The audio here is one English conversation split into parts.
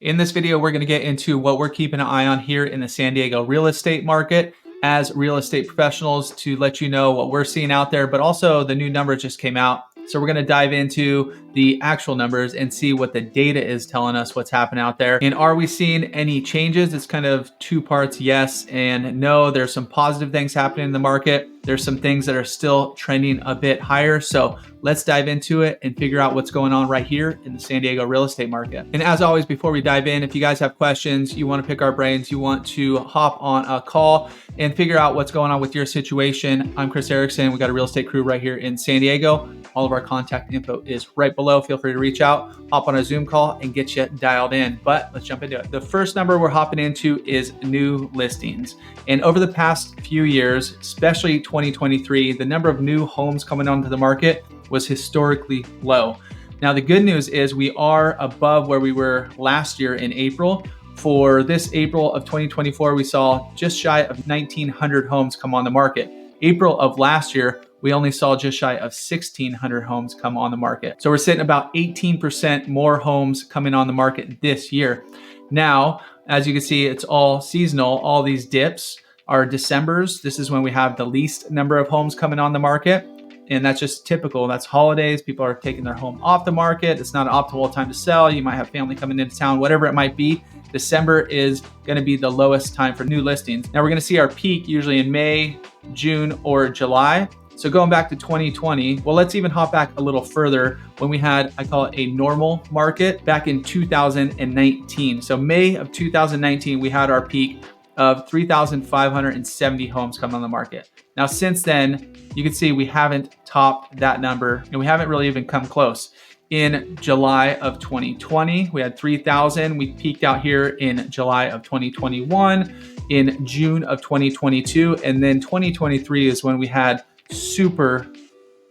In this video, we're going to get into what we're keeping an eye on here in the San Diego real estate market as real estate professionals to let you know what we're seeing out there, but also the new numbers just came out. So we're going to dive into the actual numbers and see what the data is telling us what's happening out there. And are we seeing any changes? It's kind of two parts, yes and no. There's some positive things happening in the market. There's some things that are still trending a bit higher. So let's dive into it and figure out what's going on right here in the San Diego real estate market. And as always, before we dive in, if you guys have questions, you want to pick our brains, you want to hop on a call and figure out what's going on with your situation, I'm Chris Erickson. We got a real estate crew right here in San Diego. All of our contact info is right below. Feel free to reach out, hop on a Zoom call and get you dialed in. But let's jump into it. The first number we're hopping into is new listings. And over the past few years, especially 2023, the number of new homes coming onto the market was historically low. Now, the good news is we are above where we were last year in April. For this April of 2024, we saw just shy of 1,900 homes come on the market. April of last year, we only saw just shy of 1,600 homes come on the market. So we're sitting about 18% more homes coming on the market this year. Now, as you can see, it's all seasonal. All these dips are Decembers. This is when we have the least number of homes coming on the market. And that's just typical. That's holidays. People are taking their home off the market. It's not an optimal time to sell. You might have family coming into town, whatever it might be. December is going to be the lowest time for new listings. Now we're going to see our peak usually in May, June, or July. So going back to 2020, well, let's even hop back a little further when we had, I call it a normal market back in 2019. So May of 2019, we had our peak of 3,570 homes come on the market. Now, since then, you can see we haven't topped that number and we haven't really even come close. In July of 2020, we had 3,000. We peaked out here in July of 2021, in June of 2022, and then 2023 is when we had super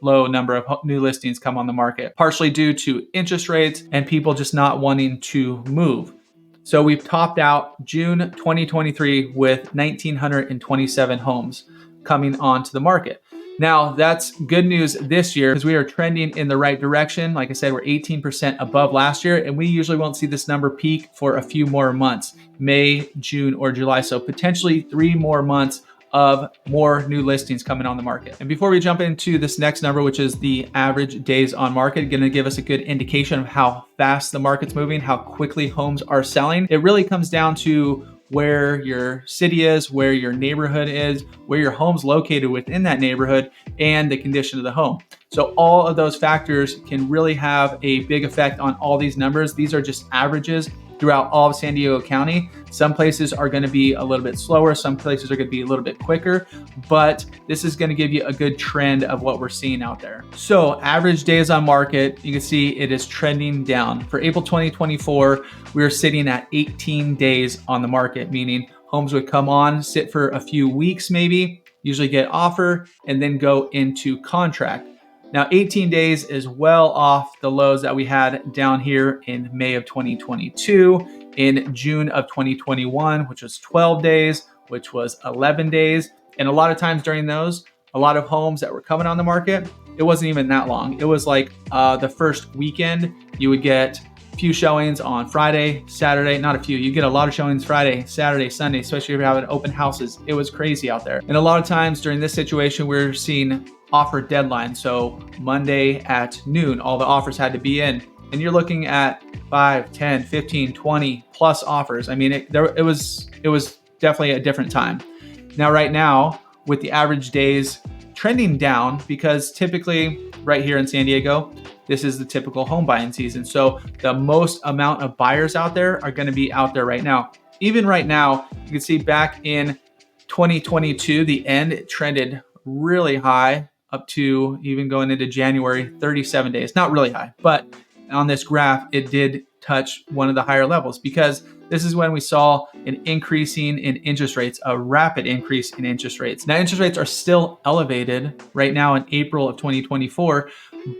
low number of new listings come on the market, partially due to interest rates and people just not wanting to move. So we've topped out June 2023 with 1,927 homes coming onto the market. Now, that's good news this year because we are trending in the right direction. Like I said, we're 18% above last year, and we usually won't see this number peak for a few more months, May, June, or July. So potentially 3 more months of more new listings coming on the market. And before we jump into this next number, which is the average days on market, going to give us a good indication of how fast the market's moving, how quickly homes are selling. It really comes down to where your city is, where your neighborhood is, where your home's located within that neighborhood, and the condition of the home. So all of those factors can really have a big effect on all these numbers. These are just averages throughout all of San Diego County. Some places are going to be a little bit slower. Some places are going to be a little bit quicker, but this is going to give you a good trend of what we're seeing out there. So average days on market, you can see it is trending down. For April 2024, we are sitting at 18 days on the market, meaning homes would come on, sit for a few weeks maybe, usually get offer, and then go into contract. Now, 18 days is well off the lows that we had down here in May of 2022, in June of 2021, which was 12 days, which was 11 days. And a lot of times during those, a lot of homes that were coming on the market, it wasn't even that long. It was like the first weekend, you would get a few showings on Friday, Saturday, not a few, you get a lot of showings Friday, Saturday, Sunday, especially if you're having open houses. It was crazy out there. And a lot of times during this situation, we're seeing offer deadline. So Monday at noon, all the offers had to be in. And you're looking at 5, 10, 15, 20 plus offers. I mean, it was definitely a different time. Now, right now, with the average days trending down, because typically right here in San Diego, this is the typical home buying season. So the most amount of buyers out there are going to be out there right now. Even right now, you can see back in 2022, the end, it trended really high up to even going into January, 37 days. Not really high, but on this graph, it did touch one of the higher levels because this is when we saw an increasing in interest rates, a rapid increase in interest rates. Now, interest rates are still elevated right now in April of 2024,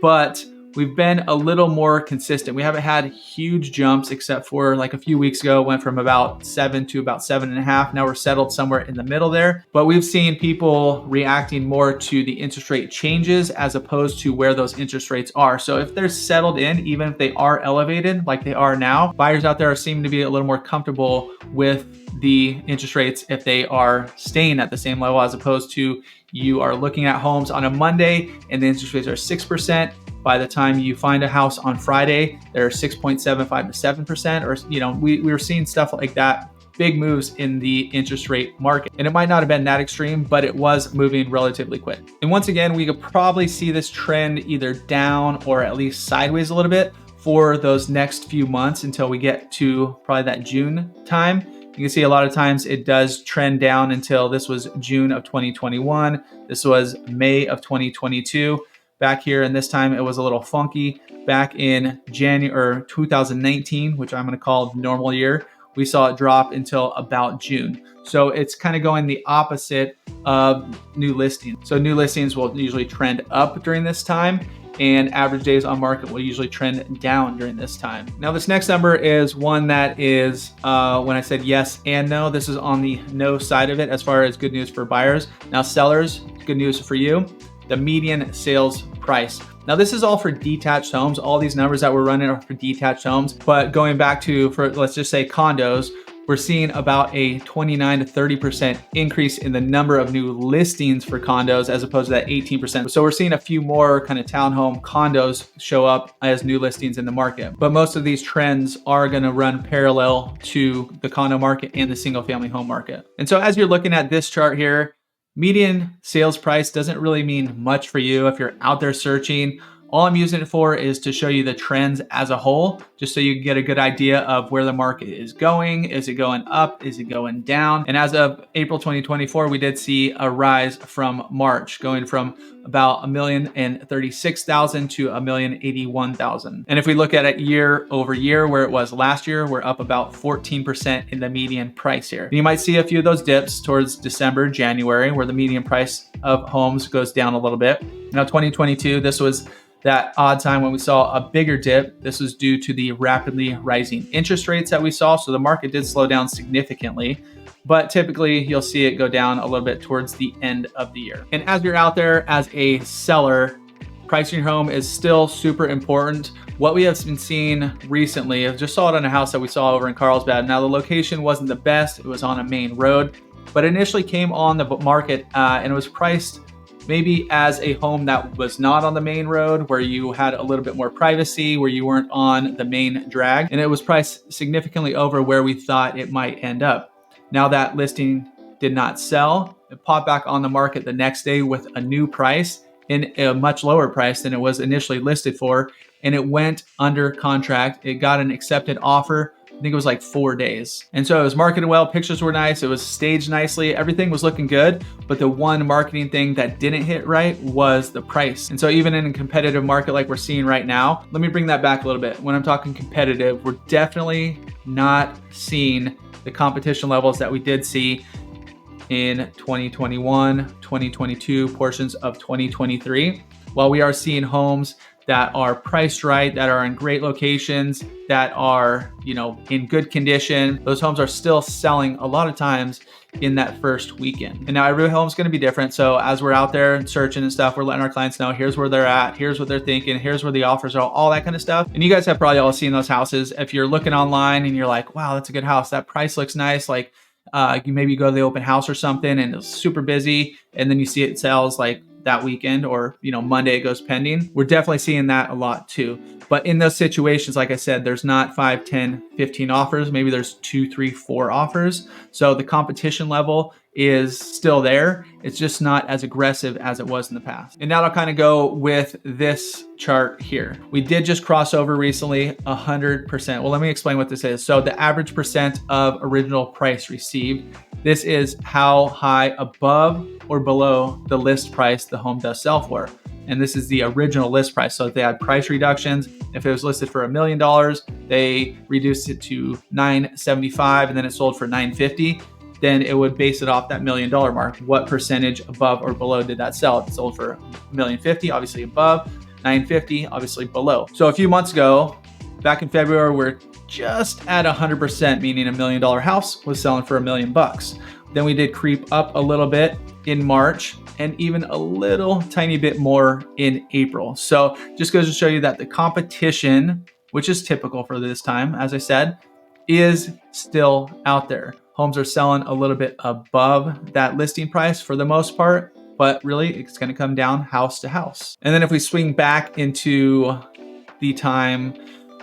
but we've been a little more consistent. We haven't had huge jumps except for like a few weeks ago, went from about 7 to about 7.5. Now we're settled somewhere in the middle there, but we've seen people reacting more to the interest rate changes as opposed to where those interest rates are. So if they're settled in, even if they are elevated like they are now, buyers out there are seeming to be a little more comfortable with the interest rates if they are staying at the same level, as opposed to you are looking at homes on a Monday and the interest rates are 6%. By the time you find a house on Friday, they're 6.75 to 7%, or we were seeing stuff like that, big moves in the interest rate market. And it might not have been that extreme, but it was moving relatively quick. And once again, we could probably see this trend either down or at least sideways a little bit for those next few months until we get to probably that June time. You can see a lot of times it does trend down until this was June of 2021. This was May of 2022. Back here, and this time it was a little funky. Back in January 2019, which I'm going to call normal year, we saw it drop until about June. So it's kind of going the opposite of new listings. So new listings will usually trend up during this time, and average days on market will usually trend down during this time. Now this next number is one that is, when I said yes and no, this is on the no side of it as far as good news for buyers. Now sellers, good news for you. The median sales price. Now this is all for detached homes. All these numbers that we're running are for detached homes, but going back to, for let's just say condos, we're seeing about a 29 to 30% increase in the number of new listings for condos as opposed to that 18%. So we're seeing a few more kind of townhome condos show up as new listings in the market. But most of these trends are going to run parallel to the condo market and the single family home market. And so as you're looking at this chart here, median sales price doesn't really mean much for you if you're out there searching. All I'm using it for is to show you the trends as a whole, just so you can get a good idea of where the market is going. Is it going up? Is it going down? And as of April 2024, we did see a rise from March, going from about 1,036,000 to 1,081,000. And if we look at it year over year, where it was last year, we're up about 14% in the median price here. And you might see a few of those dips towards December, January, where the median price of homes goes down a little bit. Now 2022, this was that odd time when we saw a bigger dip. This was due to the rapidly rising interest rates that we saw. So the market did slow down significantly, but typically you'll see it go down a little bit towards the end of the year. And as you're out there as a seller, pricing your home is still super important. What we have been seeing recently, I just saw it on a house that we saw over in Carlsbad. Now the location wasn't the best. It was on a main road, but initially came on the market and it was priced maybe as a home that was not on the main road, where you had a little bit more privacy, where you weren't on the main drag, and it was priced significantly over where we thought it might end up. Now that listing did not sell. It popped back on the market the next day with a new price and a much lower price than it was initially listed for, and it went under contract. It got an accepted offer. I think it was like 4 days. And so it was marketed well, pictures were nice, it was staged nicely, everything was looking good, but the one marketing thing that didn't hit right was the price. And so even in a competitive market like we're seeing right now, let me bring that back a little bit. When I'm talking competitive, we're definitely not seeing the competition levels that we did see in 2021, 2022, portions of 2023. While we are seeing homes that are priced right, that are in great locations, that are, in good condition, those homes are still selling a lot of times in that first weekend. And now every home's going to be different. So as we're out there and searching and stuff, we're letting our clients know, here's where they're at, here's what they're thinking, here's where the offers are, all that kind of stuff. And you guys have probably all seen those houses. If you're looking online and you're like, wow, that's a good house, that price looks nice, like you maybe go to the open house or something and it's super busy, and then you see it sells like that weekend, or Monday it goes pending. We're definitely seeing that a lot too. But in those situations, like I said, there's not 5, 10, 15 offers. Maybe there's 2, 3, 4 offers. So the competition level is still there. It's just not as aggressive as it was in the past. And that'll kind of go with this chart here. We did just cross over recently 100%. Well, let me explain what this is. So the average percent of original price received. This is how high above or below the list price the home does sell for. And this is the original list price. So if they had price reductions, if it was listed for $1 million, they reduced it to $975 and then it sold for $950. Then it would base it off that $1 million mark. What percentage above or below did that sell? If it sold for $1,050,000, obviously above. 950, obviously below. So a few months ago, back in February, we're just at 100%, meaning $1 million house was selling for $1 million. Then we did creep up a little bit in March and even a little tiny bit more in April. So just goes to show you that the competition, which is typical for this time, as I said, is still out there. Homes are selling a little bit above that listing price for the most part, but really it's going to come down house to house. And then if we swing back into the time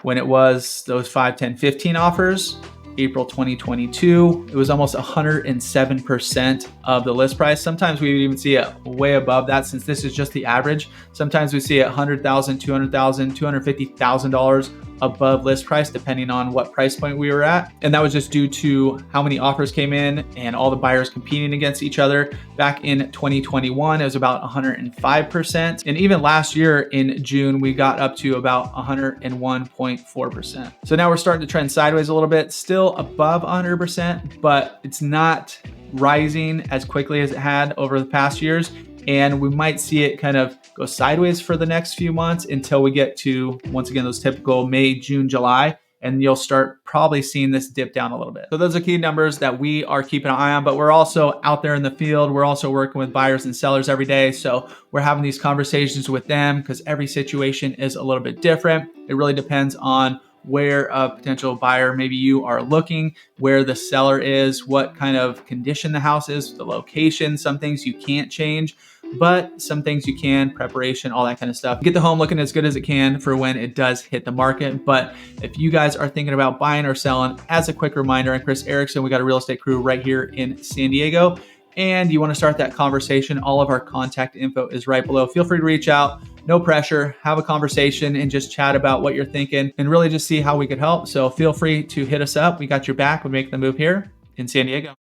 when it was those 5, 10, 15 offers, April 2022, it was almost 107% of the list price. Sometimes we would even see it way above that, since this is just the average. Sometimes we see it $100,000, $200,000, $250,000 above list price, depending on what price point we were at. And that was just due to how many offers came in and all the buyers competing against each other. Back in 2021, it was about 105%. And even last year in June, we got up to about 101.4%. So now we're starting to trend sideways a little bit, still above 100%, but it's not rising as quickly as it had over the past years. And we might see it kind of go sideways for the next few months until we get to, once again, those typical May, June, July, and you'll start probably seeing this dip down a little bit. So those are key numbers that we are keeping an eye on, but we're also out there in the field. We're also working with buyers and sellers every day. So we're having these conversations with them because every situation is a little bit different. It really depends on where a potential buyer, maybe you are looking, where the seller is, what kind of condition the house is, the location. Some things you can't change, but some things you can, preparation, all that kind of stuff. Get the home looking as good as it can for when it does hit the market. But if you guys are thinking about buying or selling, as a quick reminder, I'm Chris Erickson. We got a real estate crew right here in San Diego. And you want to start that conversation, all of our contact info is right below. Feel free to reach out. No pressure, have a conversation and just chat about what you're thinking and really just see how we could help. So feel free to hit us up. We got your back. We make the move here in San Diego.